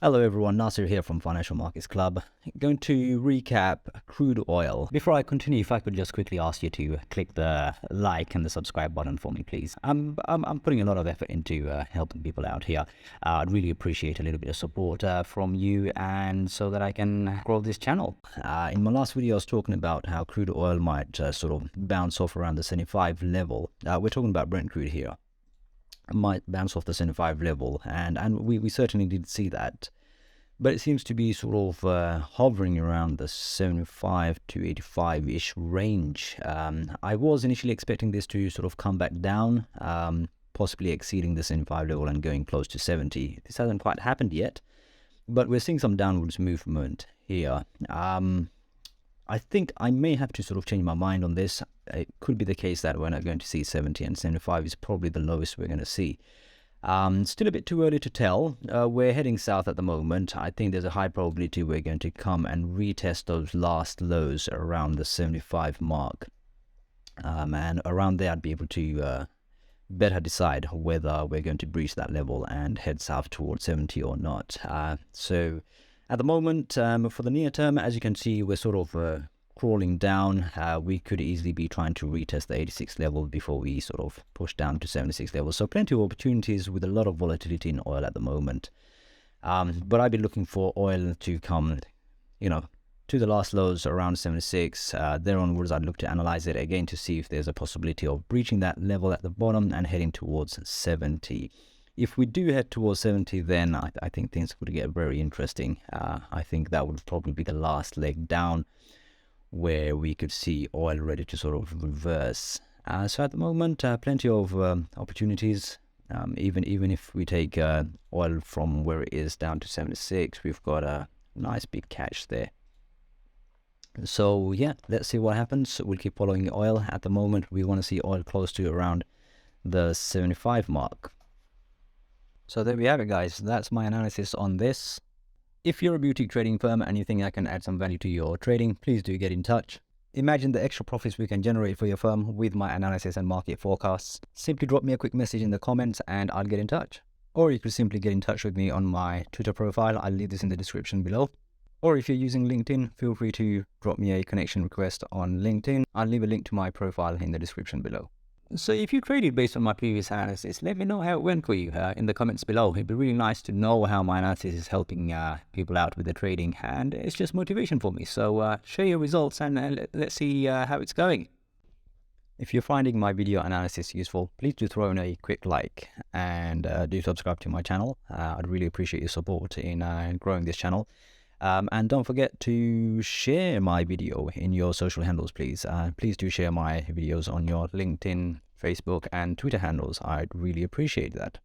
Hello everyone, Nasir here from Financial Markets Club. Going to recap crude oil. Before I continue, if I could just quickly ask you to click the like and the subscribe button for me, please. I'm putting a lot of effort into helping people out here. I'd really appreciate a little bit of support from you, and so that I can grow this channel. In my last video, I was talking about how crude oil might sort of bounce off around the 75 level. We're talking about Brent crude here. Might bounce off the 75 level, and we certainly did see that, but it seems to be sort of hovering around the 75 to 85 ish range. I was initially expecting this to sort of come back down, possibly exceeding the 75 level and going close to 70. This hasn't quite happened yet, but we're seeing some downwards movement here. I think I may have to sort of change my mind on this. It could be the case that we're not going to see 70, and 75 is probably the lowest we're going to see. Still a bit too early to tell. We're heading south at the moment. I think there's a high probability we're going to come and retest those last lows around the 75 mark. And around there, I'd be able to better decide whether we're going to breach that level and head south towards 70 or not. So at the moment, for the near term, as you can see, we're sort of crawling down. We could easily be trying to retest the 86 level before we sort of push down to 76 level. So plenty of opportunities with a lot of volatility in oil at the moment. But I've been looking for oil to come, to the last lows around 76. There onwards, I'd look to analyze it again to see if there's a possibility of breaching that level at the bottom and heading towards 70. If we do head towards 70, then I think things would get very interesting. I think that would probably be the last leg down where we could see oil ready to sort of reverse. So at the moment, plenty of opportunities. Even if we take oil from where it is down to 76, we've got a nice big catch there. So yeah, let's see what happens. We'll keep following oil. At the moment, we want to see oil close to around the 75 mark. So there we have it, guys. That's my analysis on this. If you're a boutique trading firm and you think I can add some value to your trading, please do get in touch. Imagine the extra profits we can generate for your firm with my analysis and market forecasts. Simply drop me a quick message in the comments and I'll get in touch. Or you could simply get in touch with me on my Twitter profile. I'll leave this in the description below. Or if you're using LinkedIn, feel free to drop me a connection request on LinkedIn. I'll leave a link to my profile in the description below. So if you traded based on my previous analysis, let me know how it went for you in the comments below. It'd be really nice to know how my analysis is helping people out with the trading, and it's just motivation for me. So share your results and let's see how it's going. If you're finding my video analysis useful, please do throw in a quick like and do subscribe to my channel. I'd really appreciate your support in growing this channel. And don't forget to share my video in your social handles, please. Please do share my videos on your LinkedIn, Facebook, and Twitter handles. I'd really appreciate that.